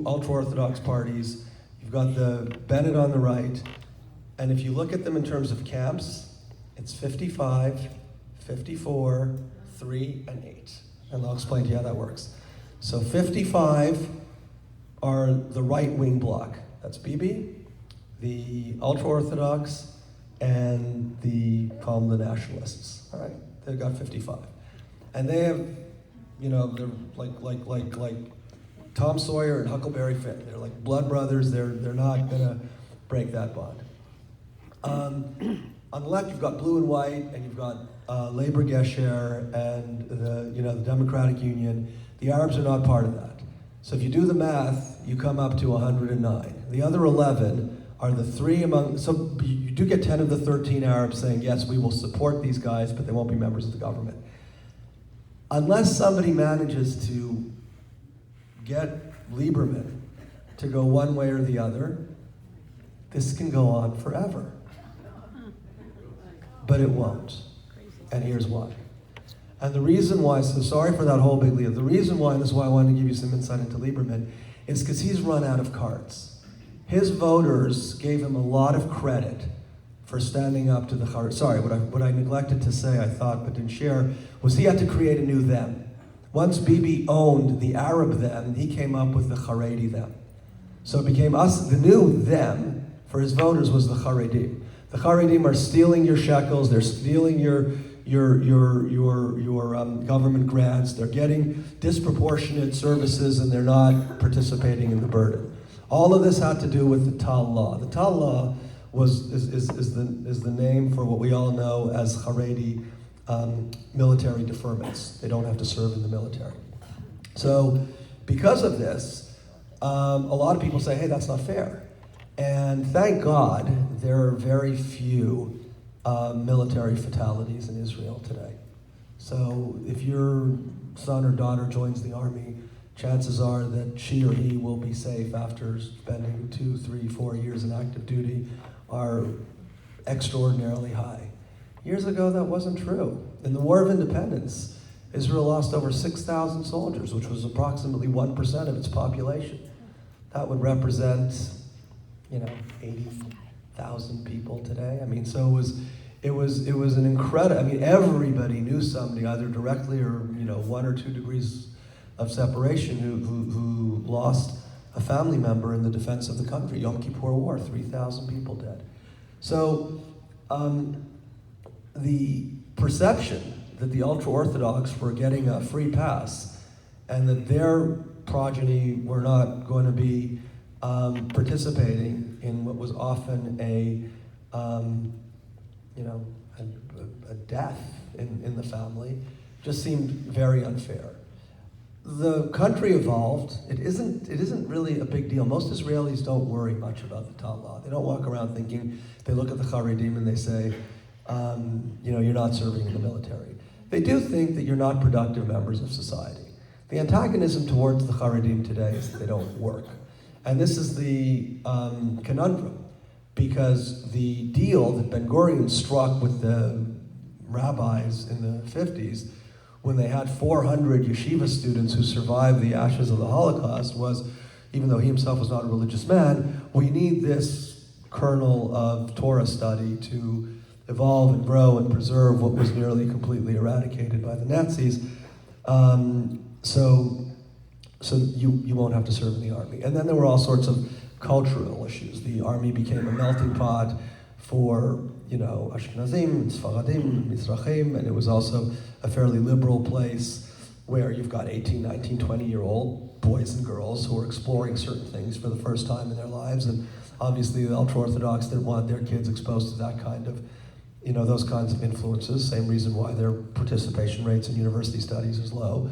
ultra-Orthodox parties. You've got the Bennett on the right, and if you look at them in terms of camps, it's 55, 54, 3, and 8. And I'll explain to you how that works. So 55 are the right-wing bloc. That's Bibi, the ultra-Orthodox, and call them the nationalists. All right, they've got 55. And they have, they're like Tom Sawyer and Huckleberry Finn. They're like blood brothers. They're not gonna break that bond. On the left, you've got blue and white, and you've got Labor Gesher and the Democratic Union. The Arabs are not part of that. So if you do the math, you come up to 109. The other 11 are the three among, so you do get 10 of the 13 Arabs saying, yes, we will support these guys, but they won't be members of the government. Unless somebody manages to get Lieberman to go one way or the other, this can go on forever. But it won't. And here's why. And the reason why, so sorry for that whole big lead, the reason why, and this is why I wanted to give you some insight into Lieberman, is because he's run out of cards. His voters gave him a lot of credit for standing up to the Haredi. Sorry, what I neglected to say, I thought, but didn't share, was he had to create a new them. Once Bibi owned the Arab them, he came up with the Haredi them. So it became us, the new them for his voters was the Haredim. The Haredim are stealing your shekels, they're stealing your government grants, they're getting disproportionate services, and they're not participating in the burden. All of this had to do with the Tal Law. The Tal Law is the name for what we all know as Haredi military deferments. They don't have to serve in the military. So because of this, a lot of people say, hey, that's not fair. And thank God there are very few military fatalities in Israel today. So if your son or daughter joins the army, chances are that she or he will be safe after spending 2, 3, 4 years in active duty are extraordinarily high. Years ago, that wasn't true. In the War of Independence, Israel lost over 6,000 soldiers, which was approximately 1% of its population. That would represent 80,000 people today. I mean, so it was an incredible, I mean, everybody knew somebody, either directly or, 1 or 2 degrees of separation who lost a family member in the defense of the country. Yom Kippur War, 3,000 people dead. So the perception that the ultra-Orthodox were getting a free pass and that their progeny were not going to be participating in what was often a death in the family just seemed very unfair. The country evolved. It isn't really a big deal. Most Israelis don't worry much about the Tal Law. They don't walk around thinking, they look at the Haredim and they say, you're not serving in the military. They do think that you're not productive members of society. The antagonism towards the Haredim today is that they don't work. And this is the conundrum, because the deal that Ben-Gurion struck with the rabbis in the 50s, when they had 400 yeshiva students who survived the ashes of the Holocaust, was, even though he himself was not a religious man, we need this kernel of Torah study to evolve and grow and preserve what was nearly completely eradicated by the Nazis. So you won't have to serve in the army. And then there were all sorts of cultural issues. The army became a melting pot for, Ashkenazim, Sfaradim, Mizrahim, and it was also a fairly liberal place where you've got 18, 19, 20-year-old boys and girls who are exploring certain things for the first time in their lives. And obviously the ultra-Orthodox didn't want their kids exposed to that kind of, those kinds of influences. Same reason why their participation rates in university studies is low.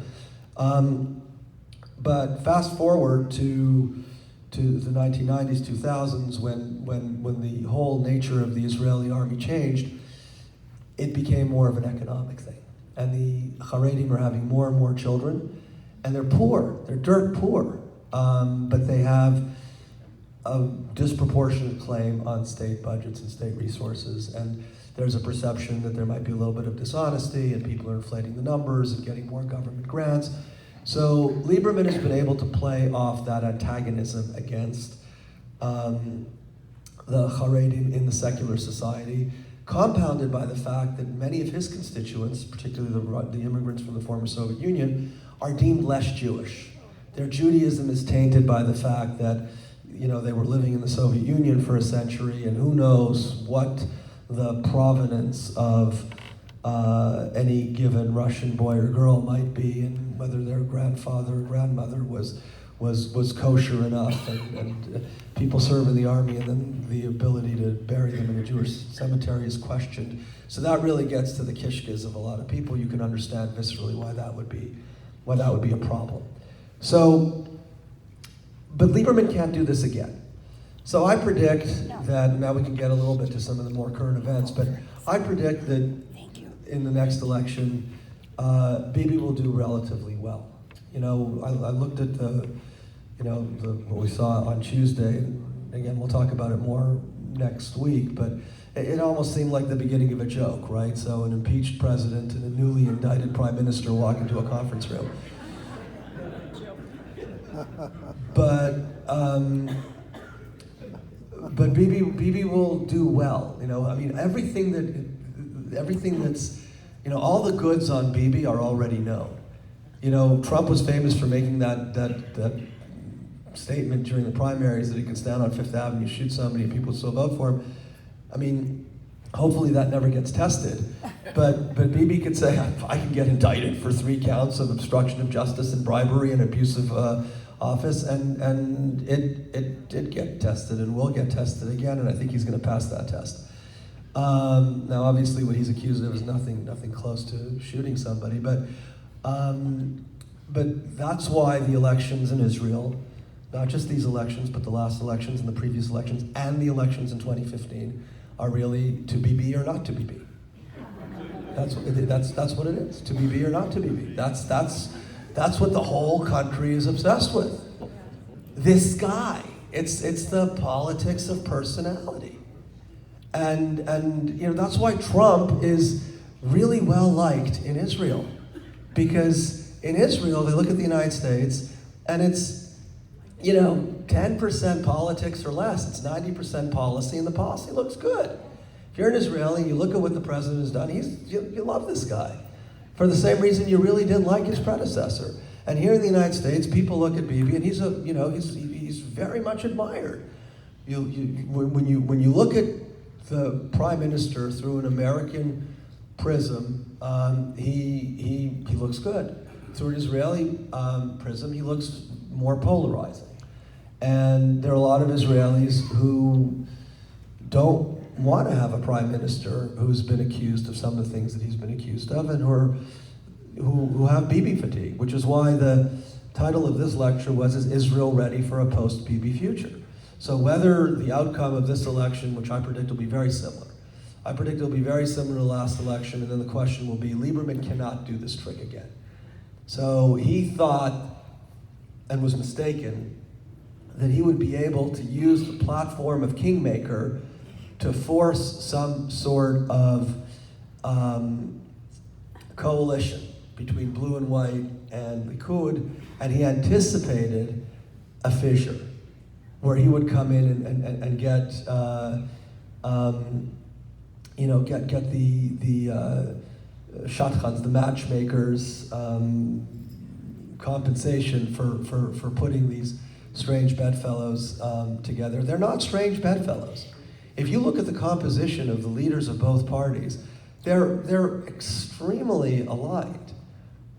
But fast forward to the 1990s, 2000s, when the whole nature of the Israeli army changed, it became more of an economic thing. And the Haredim are having more and more children, and they're poor, they're dirt poor, but they have a disproportionate claim on state budgets and state resources, and there's a perception that there might be a little bit of dishonesty, and people are inflating the numbers and getting more government grants. So Lieberman has been able to play off that antagonism against the Haredim in the secular society, compounded by the fact that many of his constituents, particularly the immigrants from the former Soviet Union, are deemed less Jewish. Their Judaism is tainted by the fact that, you know, they were living in the Soviet Union for a century, and who knows what the provenance of any given Russian boy or girl might be, and whether their grandfather or grandmother was kosher enough, and people serve in the army, and then the ability to bury them in a Jewish cemetery is questioned. So that really gets to the kishkas of a lot of people. You can understand viscerally why that would be a problem. So, but Lieberman can't do this again. So I predict that, now we can get a little bit to some of the more current events, but I predict that in the next election, Bibi will do relatively well. You know, I looked at what we saw on Tuesday, and again, we'll talk about it more next week, but it almost seemed like the beginning of a joke, right? So an impeached president and a newly indicted prime minister walk into a conference room. But Bibi will do well. You know, I mean, everything that's, you know, all the goods on Bibi are already known. You know, Trump was famous for making that statement during the primaries that he can stand on Fifth Avenue, shoot somebody, and people would still vote for him. I mean, hopefully that never gets tested. But Bibi could say, I can get indicted for 3 counts of obstruction of justice and bribery and abuse of office, and it did get tested and will get tested again, and I think he's going to pass that test. Now, obviously, what he's accused of is nothing close to shooting somebody, but that's why the elections in Israel, not just these elections, but the last elections and the previous elections and the elections in 2015, are really to be or not to be. That's what it is. To be or not to be. That's what the whole country is obsessed with. This guy. It's the politics of personality. And you know, that's why Trump is really well liked in Israel. Because in Israel, they look at the United States, and it's, you know, 10% politics or less. It's 90% policy, and the policy looks good. If you're an Israeli, you look at what the president has done, you love this guy. For the same reason you really didn't like his predecessor. And here in the United States, people look at Bibi, and he's very much admired. When you look at the prime minister through an American prism, he looks good. Through an Israeli prism, he looks more polarizing. And there are a lot of Israelis who don't want to have a prime minister who's been accused of some of the things that he's been accused of, and who have Bibi fatigue, which is why the title of this lecture was, Is Israel Ready for a Post-Bibi Future? So whether the outcome of this election, which I predict will be very similar, I predict it'll be very similar to the last election, and then the question will be, Lieberman cannot do this trick again. So he thought, and was mistaken, that he would be able to use the platform of Kingmaker to force some sort of coalition between blue and white and Likud, and he anticipated a fissure where he would come in and get the shadchans, the matchmakers, compensation for putting these strange bedfellows together. They're not strange bedfellows. If you look at the composition of the leaders of both parties, they're extremely aligned,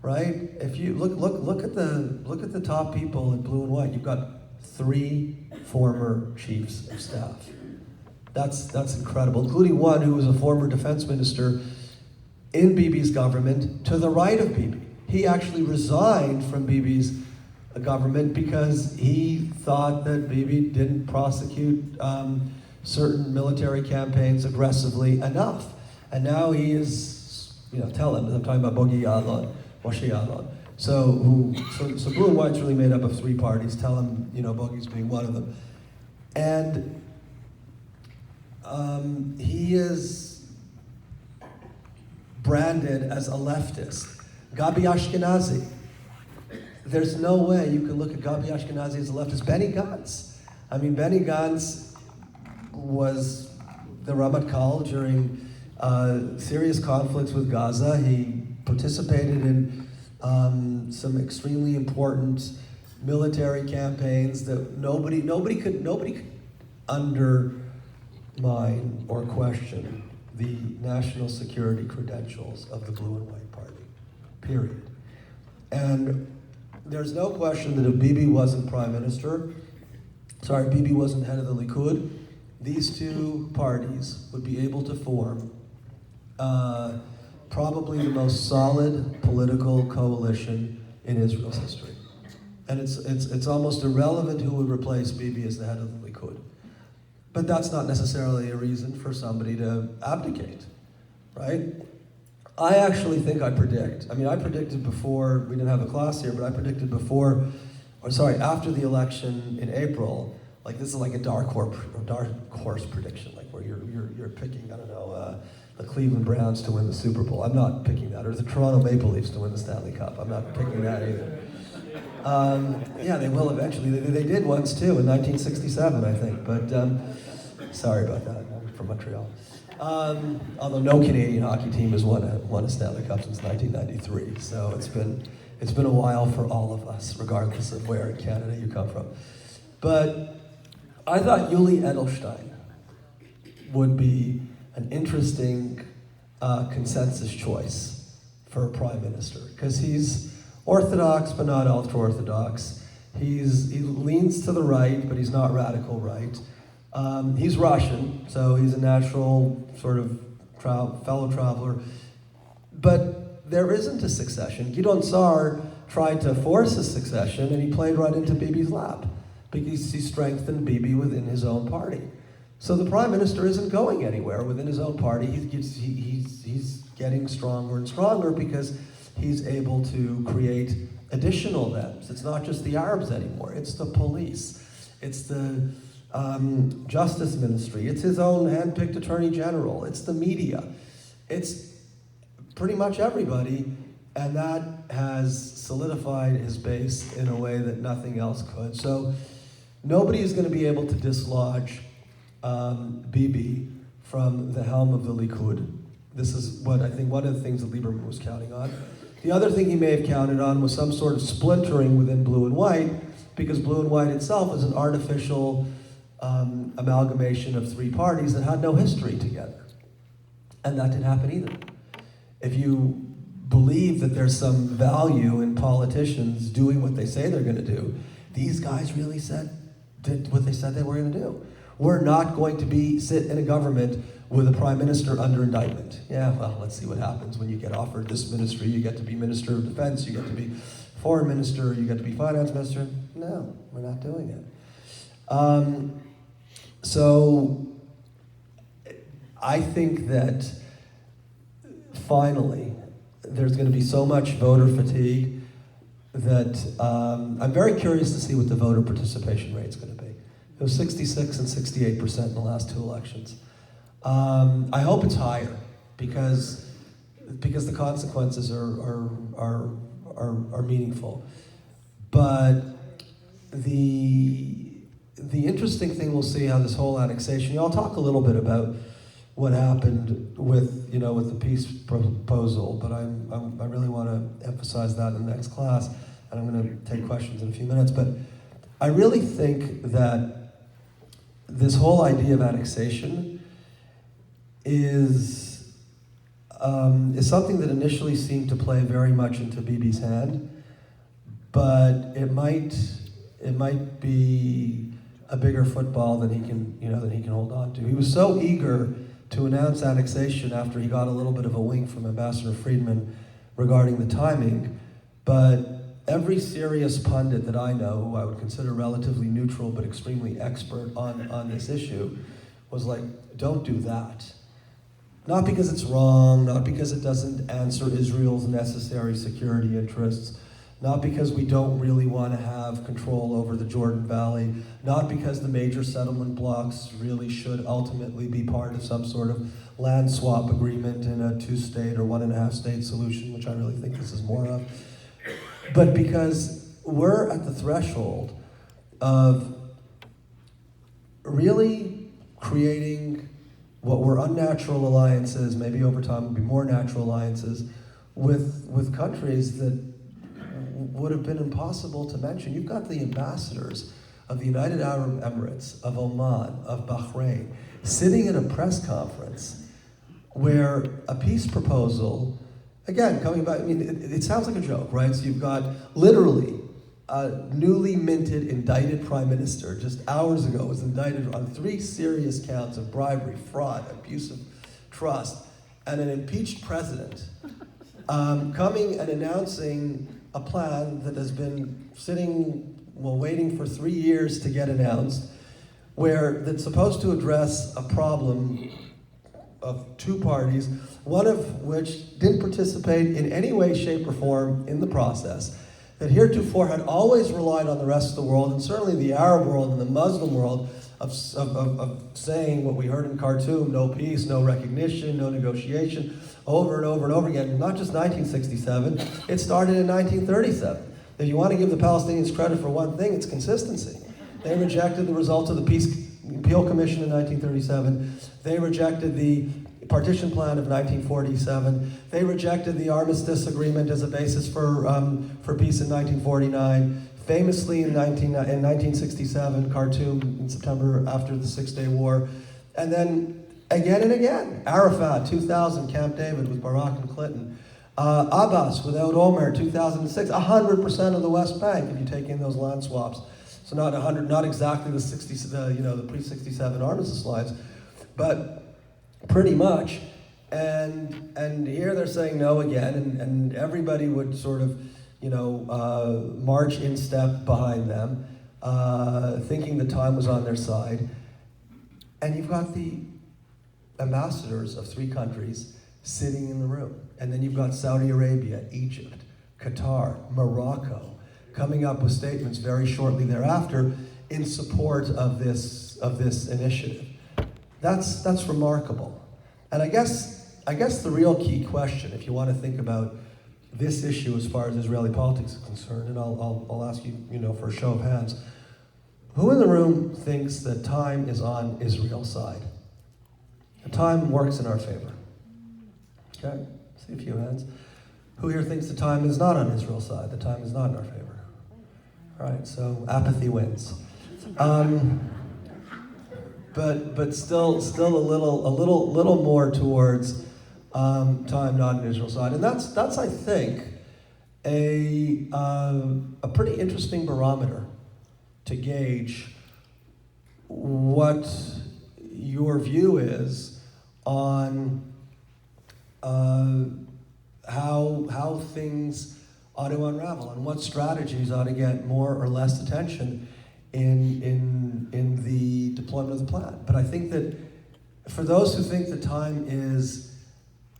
right? If you look at the top people in blue and white, you've got 3 former chiefs of staff. That's incredible, including one who was a former defense minister in Bibi's government to the right of Bibi. He actually resigned from Bibi's government because he thought that Bibi didn't prosecute certain military campaigns aggressively enough. And now he is, tell him, I'm talking about Bogi Ya'alon, Moshe Ya'alon. So blue and white's really made up of 3 parties. Tell him, Bogi's being one of them. And he is branded as a leftist. Gabi Ashkenazi, there's no way you can look at Gabi Ashkenazi as a leftist. Benny Gantz. I mean, Benny Gantz was the Ramatkal during serious conflicts with Gaza. He participated in some extremely important military campaigns that nobody could undermine or question the national security credentials of the Blue and White Party, period. And there's no question that if Bibi wasn't Bibi wasn't head of the Likud, these two parties would be able to form probably the most solid political coalition in Israel's history. And it's almost irrelevant who would replace Bibi as the head of the Likud. But that's not necessarily a reason for somebody to abdicate, right? I actually think I predicted before, we didn't have a class here, but I predicted after the election in April, like this is like a dark horse prediction, like where you're picking, I don't know, the Cleveland Browns to win the Super Bowl. I'm not picking that, or the Toronto Maple Leafs to win the Stanley Cup. I'm not picking that either. Yeah, they will eventually. They did once too in 1967, I think. But sorry about that. I'm from Montreal. Although no Canadian hockey team has won a Stanley Cup since 1993, so it's been a while for all of us, regardless of where in Canada you come from. But I thought Yuli Edelstein would be an interesting consensus choice for a prime minister, because he's orthodox but not ultra-orthodox. He leans to the right, but he's not radical right. He's Russian, so he's a natural sort of fellow traveler. But there isn't a succession. Gideon Sa'ar tried to force a succession, and he played right into Bibi's lap because he strengthened Bibi within his own party. So the prime minister isn't going anywhere within his own party. He's getting stronger and stronger because he's able to create additional thems. It's not just the Arabs anymore. It's the police. It's the Justice Ministry. It's his own hand-picked Attorney General. It's the media. It's pretty much everybody, and that has solidified his base in a way that nothing else could. So nobody is going to be able to dislodge Bibi from the helm of the Likud. This is what I think one of the things that Lieberman was counting on. The other thing he may have counted on was some sort of splintering within Blue and White, because Blue and White itself is an artificial amalgamation of three parties that had no history together. And that didn't happen either. If you believe that there's some value in politicians doing what they say they're going to do, these guys really did what they said they were going to do. We're not going to sit in a government with a prime minister under indictment. Yeah, well, let's see what happens when you get offered this ministry. You get to be Minister of Defense, you get to be Foreign Minister, you get to be Finance Minister. No, we're not doing it. So I think that finally there's going to be so much voter fatigue that I'm very curious to see what the voter participation rate is going to be. It was 66 and 68% in the last two elections. I hope it's higher because the consequences are meaningful. But the interesting thing, we'll see how this whole annexation. I'll talk a little bit about what happened with the peace proposal, but I really want to emphasize that in the next class, and I'm going to take questions in a few minutes. But I really think that this whole idea of annexation is something that initially seemed to play very much into Bibi's hand, but it might be a bigger football than he can hold on to. He was so eager to announce annexation after he got a little bit of a wink from Ambassador Friedman regarding the timing, but every serious pundit that I know, who I would consider relatively neutral but extremely expert on this issue, was like, don't do that. Not because it's wrong, not because it doesn't answer Israel's necessary security interests, not because we don't really want to have control over the Jordan Valley, not because the major settlement blocks really should ultimately be part of some sort of land swap agreement in a 2-state or 1.5-state solution, which I really think this is more of, but because we're at the threshold of really creating what were unnatural alliances, maybe over time will be more natural alliances, with countries that would have been impossible to mention. You've got the ambassadors of the United Arab Emirates, of Oman, of Bahrain, sitting in a press conference where a peace proposal, again, coming back, I mean, it sounds like a joke, right? So you've got literally a newly minted indicted prime minister, just hours ago, was indicted on 3 serious counts of bribery, fraud, abuse of trust, and an impeached president coming and announcing a plan that has been sitting, waiting for 3 years to get announced, that's supposed to address a problem of 2 parties, one of which didn't participate in any way, shape, or form in the process, that heretofore had always relied on the rest of the world, and certainly the Arab world and the Muslim world, of saying what we heard in Khartoum: no peace, no recognition, no negotiation, over and over and over again. Not just 1967, it started in 1937. If you want to give the Palestinians credit for one thing, it's consistency. They rejected the results of the Peace Appeal Commission in 1937. They rejected the Partition Plan of 1947. They rejected the Armistice Agreement as a basis for peace in 1949. Famously in 1967, Khartoum in September after the Six-Day War. And then again and again. Arafat, 2000, Camp David with Barack and Clinton. Abbas without Omer, 2006. 100% of the West Bank, if you take in those land swaps. So not 100, not exactly the pre-67 armistice lines, but pretty much. And here they're saying no again, and everybody would sort of, march in step behind them, thinking the time was on their side. And you've got the ambassadors of 3 countries sitting in the room. And then you've got Saudi Arabia, Egypt, Qatar, Morocco, coming up with statements very shortly thereafter in support of this initiative. That's remarkable. And I guess the real key question, if you want to think about this issue as far as Israeli politics is concerned, and I'll ask you, for a show of hands, who in the room thinks that time is on Israel's side? The time works in our favor. Okay, see a few hands. Who here thinks the time is not on Israel's side? The time is not in our favor. All right, so apathy wins. But still a little more towards time not on Israel's side, and that's I think a pretty interesting barometer to gauge what your view is on how things ought to unravel and what strategies ought to get more or less attention in the deployment of the plan. But I think that for those who think the time is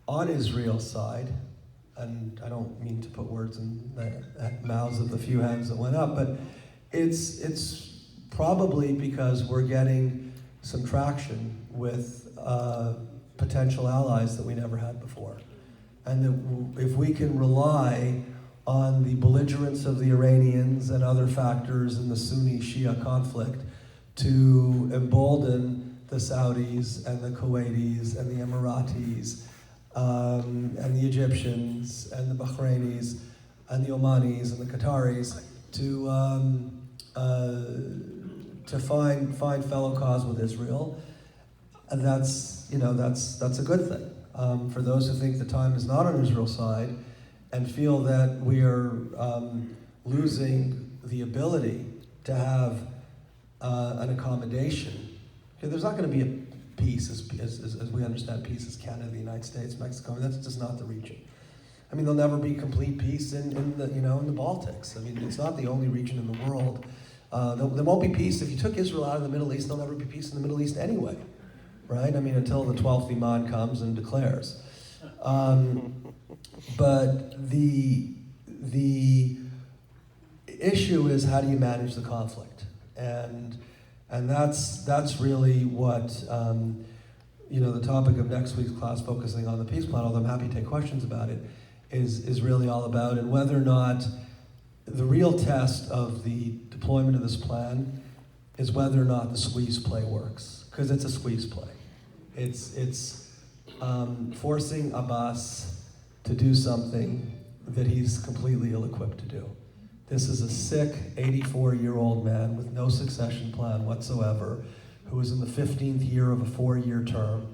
on Israel's side, and I don't mean to put words in the mouths of the few hands that went up, but it's probably because we're getting some traction with potential allies that we never had before. And that if we can rely on the belligerence of the Iranians and other factors in the Sunni-Shia conflict to embolden the Saudis and the Kuwaitis and the Emiratis and the Egyptians and the Bahrainis and the Omanis and the Qataris to find fellow cause with Israel, and that's a good thing. For those who think the time is not on Israel's side and feel that we are losing the ability to have an accommodation, okay, there's not going to be a peace as we understand peace as Canada, the United States, Mexico. I mean, that's just not the region. I mean, there'll never be complete peace in the Baltics. I mean, it's not the only region in the world. There won't be peace if you took Israel out of the Middle East. There'll never be peace in the Middle East anyway, right? I mean, until the 12th Imam comes and declares. But the issue is, how do you manage the conflict? And that's really what the topic of next week's class, focusing on the peace plan, although I'm happy to take questions about it, is really all about, and whether or not the real test of the deployment of this plan is whether or not the squeeze play works, because it's a squeeze play. It's forcing Abbas to do something that he's completely ill-equipped to do. This is a sick 84-year-old man with no succession plan whatsoever, who is in the 15th year of a 4-year term.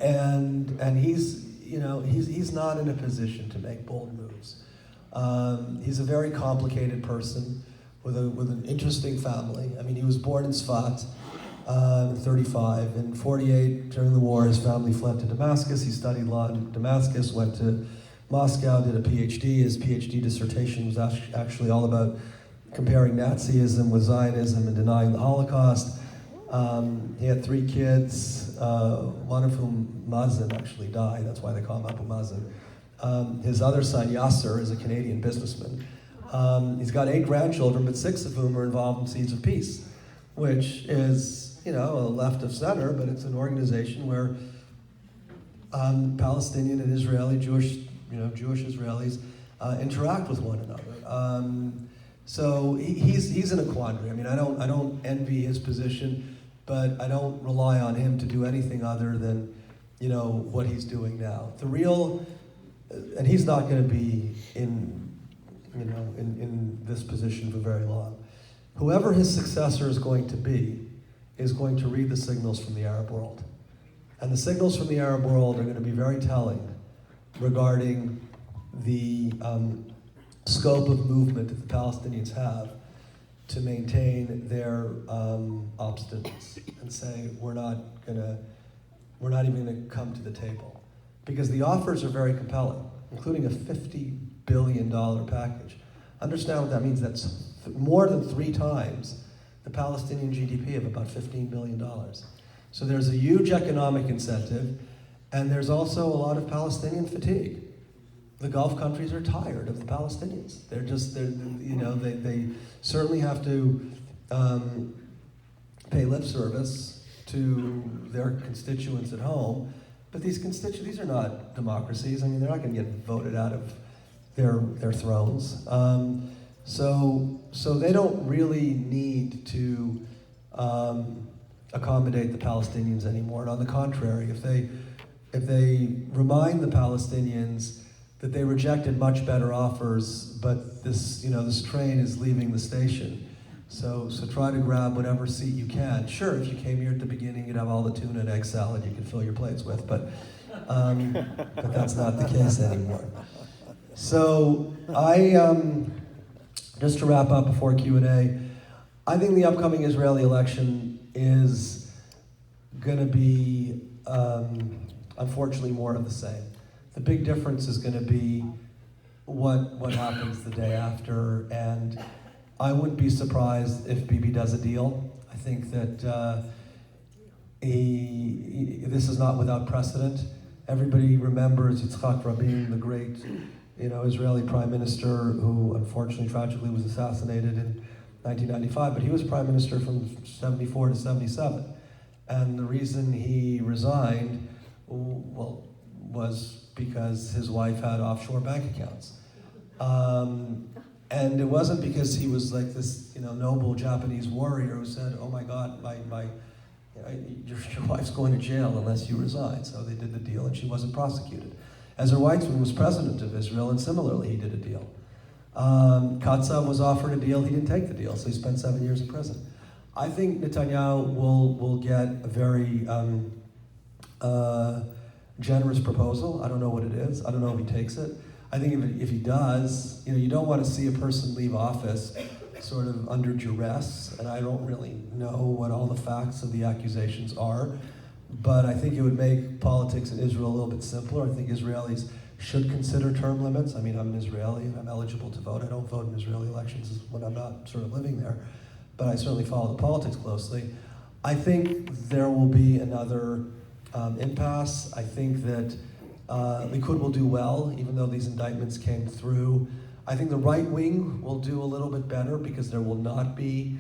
And he's not in a position to make bold moves. He's a very complicated person with an interesting family. I mean, he was born in Sfat in 35. In 48, during the war, his family fled to Damascus. He studied law in Damascus, went to Moscow, did a PhD. His PhD dissertation was actually all about comparing Nazism with Zionism and denying the Holocaust. He had 3 kids, one of whom, Mazen, actually died. That's why they call him Abu Mazen. His other son, Yasser, is a Canadian businessman. He's got 8 grandchildren, but 6 of whom are involved in Seeds of Peace, which is, a left of center, but it's an organization where Palestinian and Israeli, Jewish Israelis interact with one another. So he's in a quandary. I mean, I don't envy his position, but I don't rely on him to do anything other than, what he's doing now. And he's not going to be in this position for very long. Whoever his successor is going to read the signals from the Arab world. And the signals from the Arab world are going to be very telling regarding the scope of movement that the Palestinians have to maintain their obstinance and say, we're not even going to come to the table. Because the offers are very compelling, including a $50 billion package. Understand what that means. That's more than 3 times the Palestinian GDP of about $15 billion. So there's a huge economic incentive, and there's also a lot of Palestinian fatigue. The Gulf countries are tired of the Palestinians. They certainly have to pay lip service to their constituents at home, but these are not democracies. I mean, they're not going to get voted out of their thrones. So they don't really need to accommodate the Palestinians anymore. And on the contrary, if they remind the Palestinians that they rejected much better offers, but this train is leaving the station. So try to grab whatever seat you can. Sure, if you came here at the beginning, you'd have all the tuna and egg salad you could fill your plates with, but that's not the case anymore. So just to wrap up before Q&A, I think the upcoming Israeli election is going to be, unfortunately, more of the same. The big difference is going to be what happens the day after, and I wouldn't be surprised if Bibi does a deal. I think that this is not without precedent. Everybody remembers Yitzhak Rabin, the great Israeli prime minister who unfortunately, tragically was assassinated in 1995, but he was prime minister from 74 to 77. And the reason he resigned, was because his wife had offshore bank accounts. And it wasn't because he was like this, noble Japanese warrior who said, "Oh my God, your wife's going to jail unless you resign." So they did the deal, and she wasn't prosecuted. Ezra Weizmann was president of Israel, and similarly, he did a deal. Katsav was offered a deal; he didn't take the deal, so he spent 7 years in prison. I think Netanyahu will get a very generous proposal. I don't know what it is. I don't know if he takes it. I think if he does, you don't want to see a person leave office sort of under duress, and I don't really know what all the facts of the accusations are, but I think it would make politics in Israel a little bit simpler. I think Israelis should consider term limits. I mean, I'm an Israeli and I'm eligible to vote. I don't vote in Israeli elections when I'm not sort of living there, but I certainly follow the politics closely. I think there will be another impasse. I think that Likud will do well, even though these indictments came through. I think the right wing will do a little bit better because there will not be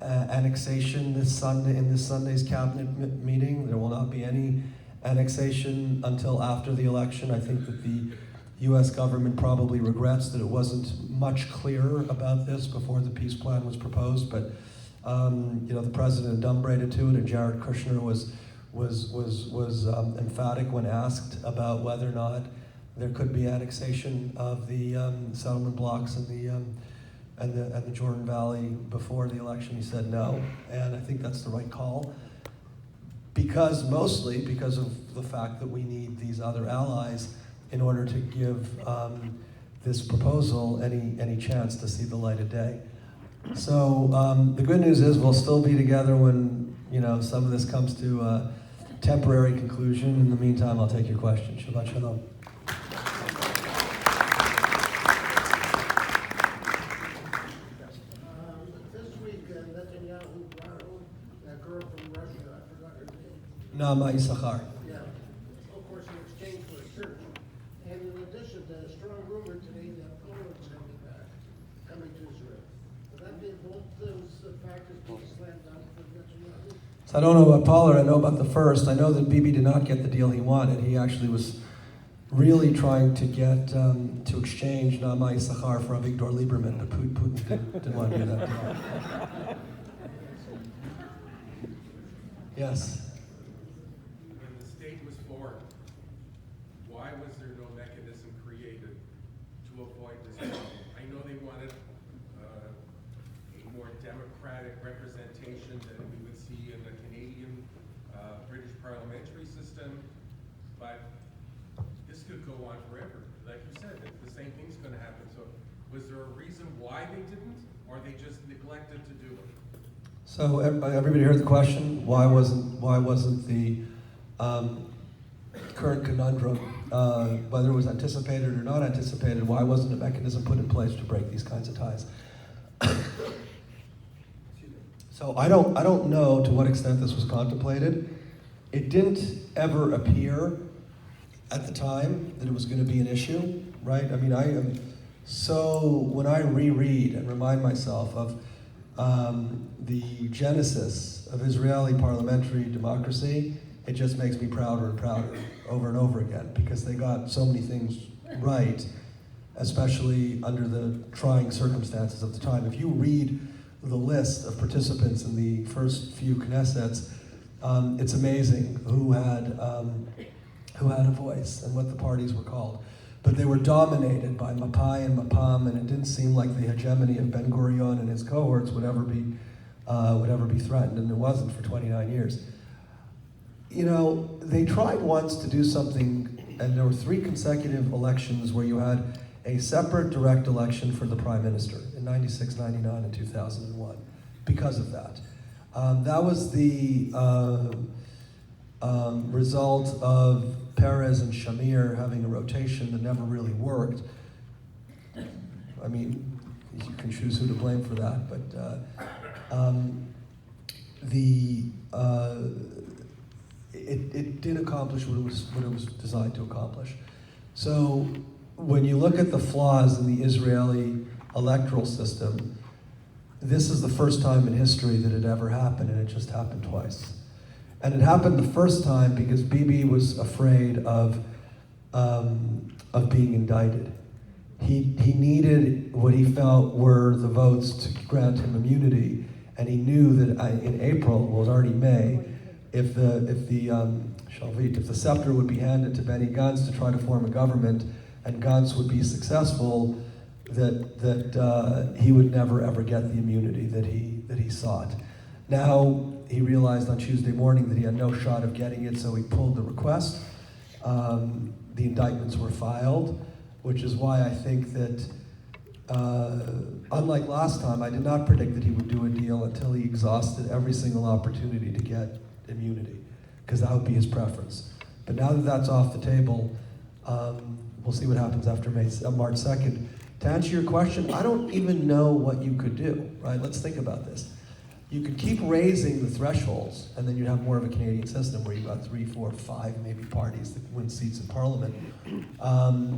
annexation this Sunday in this Sunday's cabinet meeting. There will not be any annexation until after the election. I think that the U.S. government probably regrets that it wasn't much clearer about this before the peace plan was proposed, but the president adumbrated to it, and Jared Kushner was emphatic when asked about whether or not there could be annexation of the settlement blocks and the Jordan Valley before the election. He said no, and I think that's the right call, mostly because of the fact that we need these other allies in order to give this proposal any chance to see the light of day. So the good news is we'll still be together when some of this comes to a temporary conclusion. In the meantime, I'll take your question. Shabbat shalom. This week, Netanyahu borrowed that girl from Russia. I forgot her name. Nama Issachar. Yeah. Of course, in exchange for a church. And in addition, there's a strong rumor today that Poland's coming to Israel. Would that be both those factors being slammed down for Netanyahu? So I don't know about Pollard. I know about the first. I know that Bibi did not get the deal he wanted. He actually was really trying to get to exchange Nama Issachar for Avigdor Lieberman, but Putin didn't want to do that deal. Yes. When the state was formed, why was there no mechanism created to avoid this problem? I know they wanted a more democratic representation than we would see in the Canadian British parliamentary system, but this could go on forever. Like you said, the same thing's going to happen. So was there a reason why they didn't, or they just neglected to do it? So everybody heard the question. Why wasn't the current conundrum, whether it was anticipated or not anticipated, why wasn't a mechanism put in place to break these kinds of ties? So I don't know to what extent this was contemplated. It didn't ever appear at the time that it was going to be an issue, right? I mean, when I reread and remind myself of the genesis of Israeli parliamentary democracy, it just makes me prouder and prouder over and over again, because they got so many things right, especially under the trying circumstances of the time. If you read the list of participants in the first few Knessets, it's amazing who had a voice and what the parties were called. But they were dominated by Mapai and Mapam, and it didn't seem like the hegemony of Ben Gurion and his cohorts would ever be threatened, and it wasn't for 29 years. They tried once to do something, and there were 3 consecutive elections where you had a separate direct election for the prime minister in 96, 99, and 2001 because of that. That was the result of Perez and Shamir having a rotation that never really worked. I mean, you can choose who to blame for that, but it did accomplish what it was designed to accomplish. So when you look at the flaws in the Israeli electoral system, this is the first time in history that it ever happened, and it just happened twice. And it happened the first time because Bibi was afraid of being indicted. He needed what he felt were the votes to grant him immunity, and he knew that in April, well, it was already May, if the scepter would be handed to Benny Gantz to try to form a government, and Gantz would be successful, that he would never ever get the immunity that he sought. Now he realized on Tuesday morning that he had no shot of getting it, so he pulled the request. The indictments were filed, which is why I think that, unlike last time, I did not predict that he would do a deal until he exhausted every single opportunity to get immunity, because that would be his preference. But now that that's off the table, we'll see what happens after March 2nd. To answer your question, I don't even know what you could do, right? Let's think about this. You could keep raising the thresholds, and then you'd have more of a Canadian system where you've got 3, 4, 5 maybe parties that win seats in Parliament,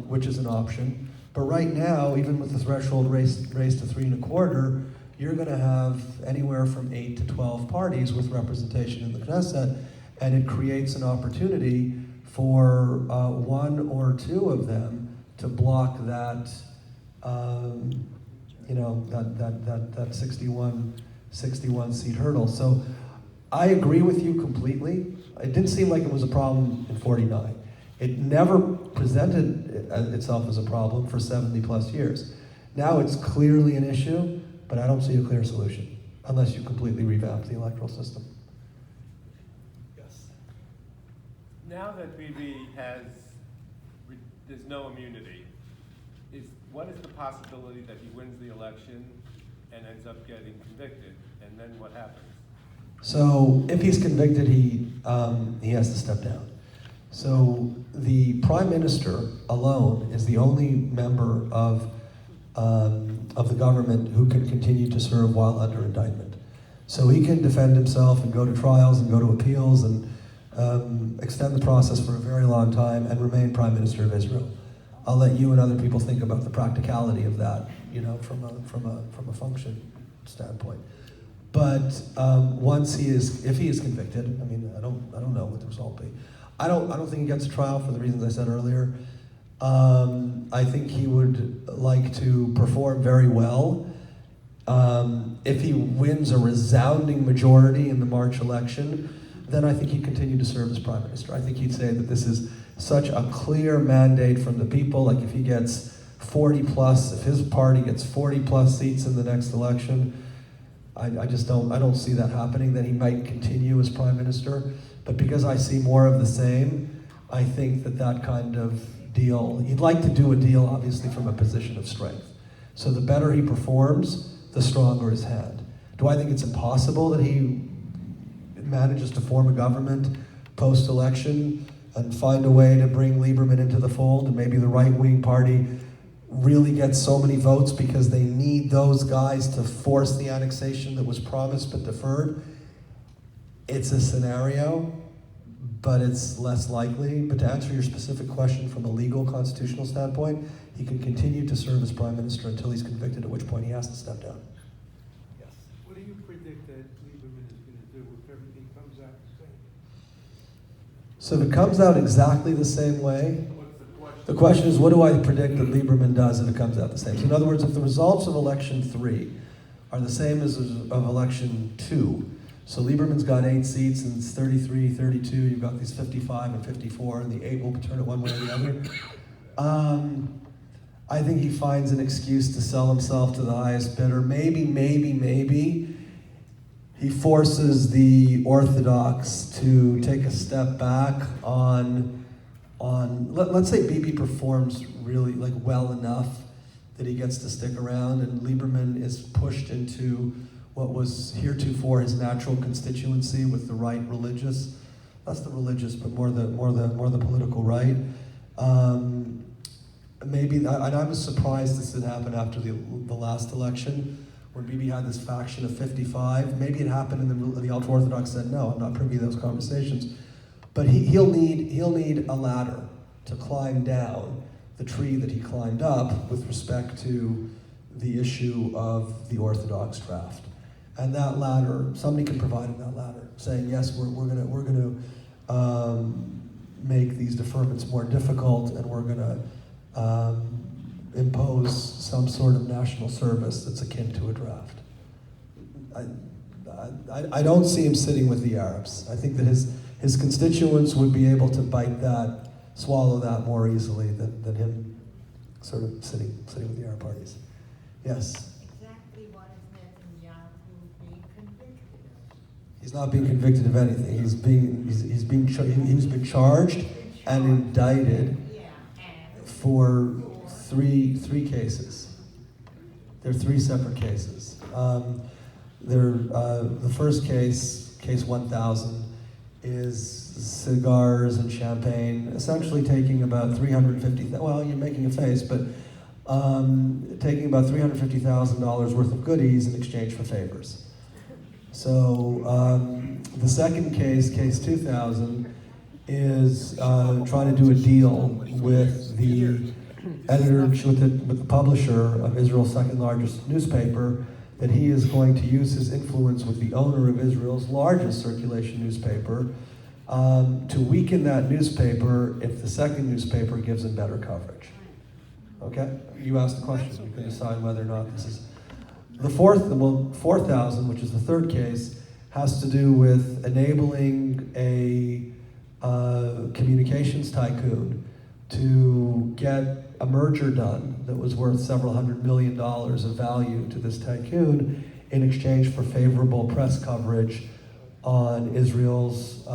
which is an option. But right now, even with the threshold raised to 3 1/4, you're going to have anywhere from 8 to 12 parties with representation in the Knesset, and it creates an opportunity for 1 or 2 of them to block that, that 61 seat hurdle. So I agree with you completely. It didn't seem like it was a problem in 49. It never presented itself as a problem for 70 plus years. Now it's clearly an issue, but I don't see a clear solution unless you completely revamp the electoral system. Yes. Now that BB there's no immunity, what is the possibility that he wins the election and ends up getting convicted, and then what happens? So if he's convicted, he has to step down. So the prime minister alone is the only member of the government who can continue to serve while under indictment. So he can defend himself and go to trials and go to appeals and extend the process for a very long time and remain prime minister of Israel. I'll let you and other people think about the practicality of that, from a function standpoint. But if he is convicted, I don't know what the result will be. I don't think he gets a trial for the reasons I said earlier. I think he would like to perform very well. If he wins a resounding majority in the March election, then I think he'd continue to serve as prime minister. I think he'd say that this is such a clear mandate from the people. Like if he gets 40 plus, if his party gets 40 plus seats in the next election, I don't see that happening. Then he might continue as prime minister. But because I see more of the same, I think that kind of deal, he'd like to do a deal obviously from a position of strength. So the better he performs, the stronger his hand. Do I think it's impossible that he manages to form a government post-election and find a way to bring Lieberman into the fold, and maybe the right-wing party really gets so many votes because they need those guys to force the annexation that was promised but deferred? It's a scenario, but it's less likely. But to answer your specific question from a legal constitutional standpoint, he can continue to serve as prime minister until he's convicted, at which point he has to step down. Yes. What do you predict that Lieberman is going to do if everything comes out the same? So if it comes out exactly the same way, the question is, what do I predict that Lieberman does if it comes out the same? So in other words, if the results of election 3 are the same as of election 2, so Lieberman's got 8 seats and it's 33, 32, you've got these 55 and 54, and the 8 will turn it one way or the other. I think he finds an excuse to sell himself to the highest bidder. Maybe he forces the Orthodox to take a step back on let's say Bibi performs really well enough that he gets to stick around, and Lieberman is pushed into what was heretofore his natural constituency with the right religious, less the religious, but more the political right. Maybe, and I was surprised this didn't happen after the last election, where Bibi had this faction of 55. Maybe it happened, and the ultra-Orthodox said, no, I'm not privy to those conversations. But he'll need a ladder to climb down the tree that he climbed up with respect to the issue of the Orthodox draft. And that ladder, somebody can provide him that ladder, saying, yes, we're going to make these deferments more difficult, and we're going to impose some sort of national service that's akin to a draft. I don't see him sitting with the Arabs. I think that his constituents would be able to swallow that more easily than him sort of sitting with the Arab parties. Yes? Exactly what is Netanyahu being convicted of? He's not being convicted of anything. He's been charged and indicted for three cases. There are 3 separate cases. The first case 1000, is cigars and champagne, essentially taking about $350,000. Well, you're making a face, but taking about $350,000 worth of goodies in exchange for favors. So the second case 2000, is trying to do a deal with the editor, with the publisher of Israel's second largest newspaper, that he is going to use his influence with the owner of Israel's largest circulation newspaper to weaken that newspaper if the second newspaper gives him better coverage. Okay? You asked the question. You can decide whether or not this is. The fourth, well, 4,000, which is the third case, has to do with enabling a communications tycoon to get a merger done that was worth several $100 million of value to this tycoon in exchange for favorable press coverage on Israel's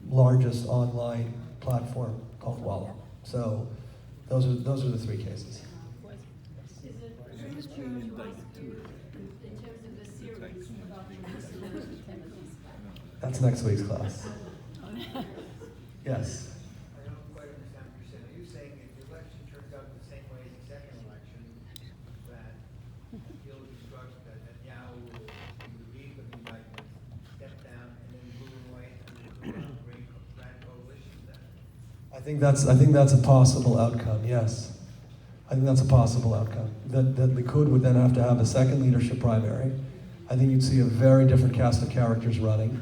largest online platform called Walla. So those are the three cases. Is it premature to ask you, in terms of the series about Jerusalem, Timothy's back? That's next week's class. Yes. I don't quite understand what you're saying. Are you saying if the election turns out the same way as the second election, that you'll instruct that Netanyahu will leave the indictment, step down, and then move away and then bring a grand coalition then? I think that's a possible outcome, yes. I think that's a possible outcome. That the Likud would then have to have a second leadership primary. I think you'd see a very different cast of characters running.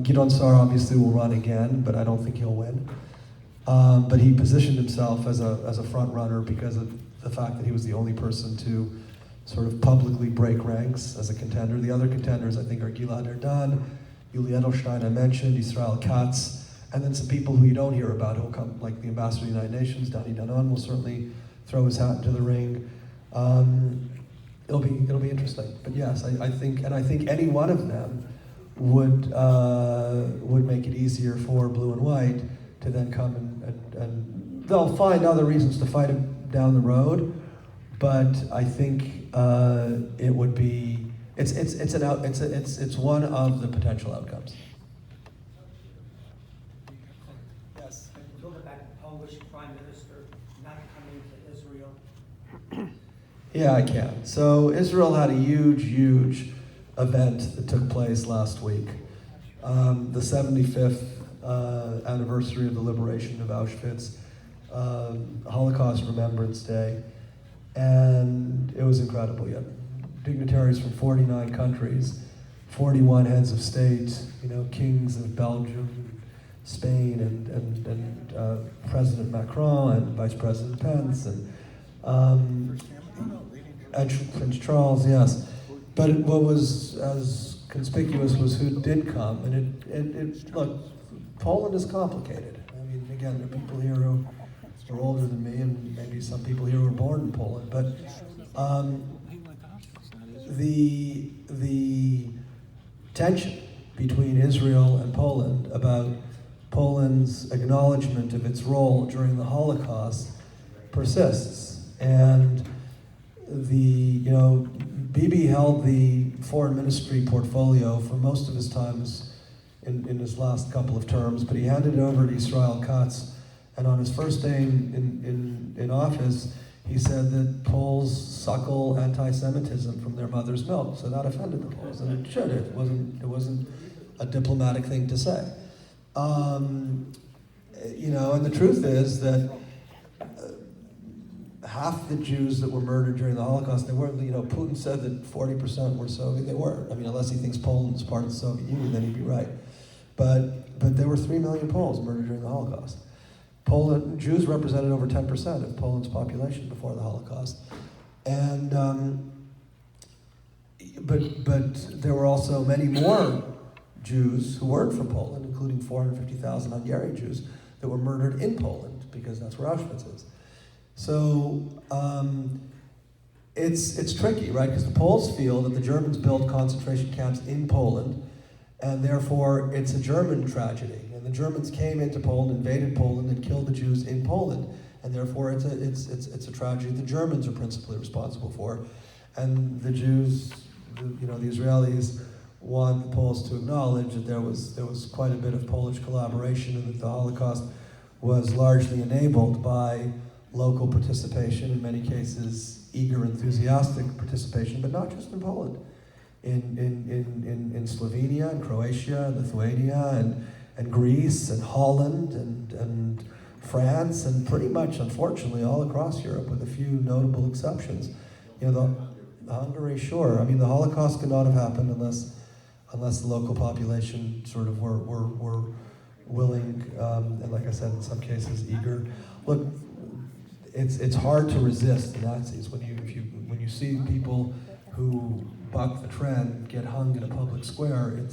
Gideon Sa'ar obviously will run again, but I don't think he'll win. But he positioned himself as a front runner because of the fact that he was the only person to sort of publicly break ranks as a contender. The other contenders, I think, are Gilad Erdan, Yuli Edelstein, I mentioned, Israel Katz, and then some people who you don't hear about who'll come, like the ambassador to the United Nations, Dani Danon, will certainly throw his hat into the ring. It'll be interesting. But yes, I think any one of them would make it easier for blue and white to then come and they'll find other reasons to fight him down the road, but I think it would be it's one of the potential outcomes. Yes. Talk about the Polish Prime Minister not coming to Israel. Yeah, I can. So Israel had a huge event that took place last week. The 75th anniversary of the liberation of Auschwitz, Holocaust Remembrance Day, and it was incredible. You had dignitaries from 49 countries, 41 heads of state, kings of Belgium, Spain, and President Macron, and Vice President Pence, and Prince Charles, yes. But what was as conspicuous was who did come, and it look, Poland is complicated. I mean, again, there are people here who are older than me, and maybe some people here who were born in Poland. But the tension between Israel and Poland about Poland's acknowledgement of its role during the Holocaust persists, and Bibi held the foreign ministry portfolio for most of his times in his last couple of terms, but he handed it over to Israel Katz, and on his first day in office, he said that Poles suckle anti-Semitism from their mother's milk, so that offended the Poles, and it should. It wasn't a diplomatic thing to say. And the truth is that half the Jews that were murdered during the Holocaust, they weren't, Putin said that 40% were Soviet, they weren't. I mean, unless he thinks Poland is part of the Soviet Union, then he'd be right. But there were 3 million Poles murdered during the Holocaust. Jews represented over 10% of Poland's population before the Holocaust. And, but there were also many more Jews who weren't from Poland, including 450,000 Hungarian Jews that were murdered in Poland, because that's where Auschwitz is. So it's tricky, right? Because the Poles feel that the Germans built concentration camps in Poland, and therefore it's a German tragedy. And the Germans came into Poland, invaded Poland, and killed the Jews in Poland, and therefore it's a tragedy the Germans are principally responsible for. And the Jews, the Israelis, want the Poles to acknowledge that there was quite a bit of Polish collaboration, and that the Holocaust was largely enabled by local participation, in many cases eager, enthusiastic participation, but not just in Poland. In Slovenia, and Croatia, and Lithuania, and Greece, and Holland, and France, and pretty much, unfortunately, all across Europe, with a few notable exceptions. Hungary, sure. I mean, the Holocaust could not have happened unless the local population sort of were willing, and like I said, in some cases, eager. Look, it's hard to resist the Nazis when you see people who buck the trend get hung in a public square. It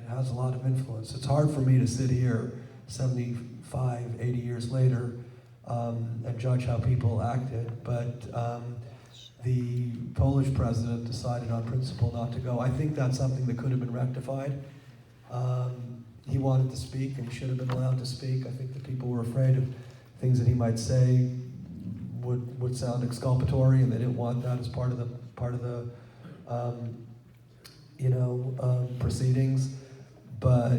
has a lot of influence. It's hard for me to sit here 75, 80 years later and judge how people acted, but the Polish president decided on principle not to go. I think that's something that could have been rectified. He wanted to speak, and he should have been allowed to speak. I think the people were afraid of things that he might say would sound exculpatory, and they didn't want that as part of the proceedings. But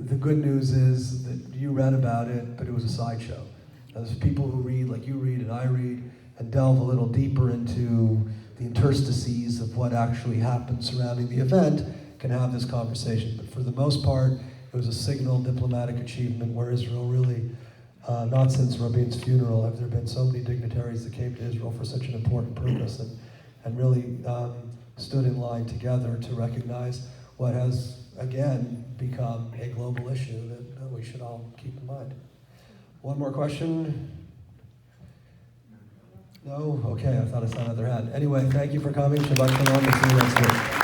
the good news is that you read about it, but it was a sideshow. There's people who read like you read and I read, and delve a little deeper into the interstices of what actually happened surrounding the event, can have this conversation. But for the most part, it was a signal diplomatic achievement where Israel really, not since Rabin's funeral have there been so many dignitaries that came to Israel for such an important purpose and really stood in line together to recognize what has, again, become a global issue that we should all keep in mind. One more question? No? Okay, I thought I saw another hand. Anyway, thank you for coming. Shabbat shalom. We'll see you next week.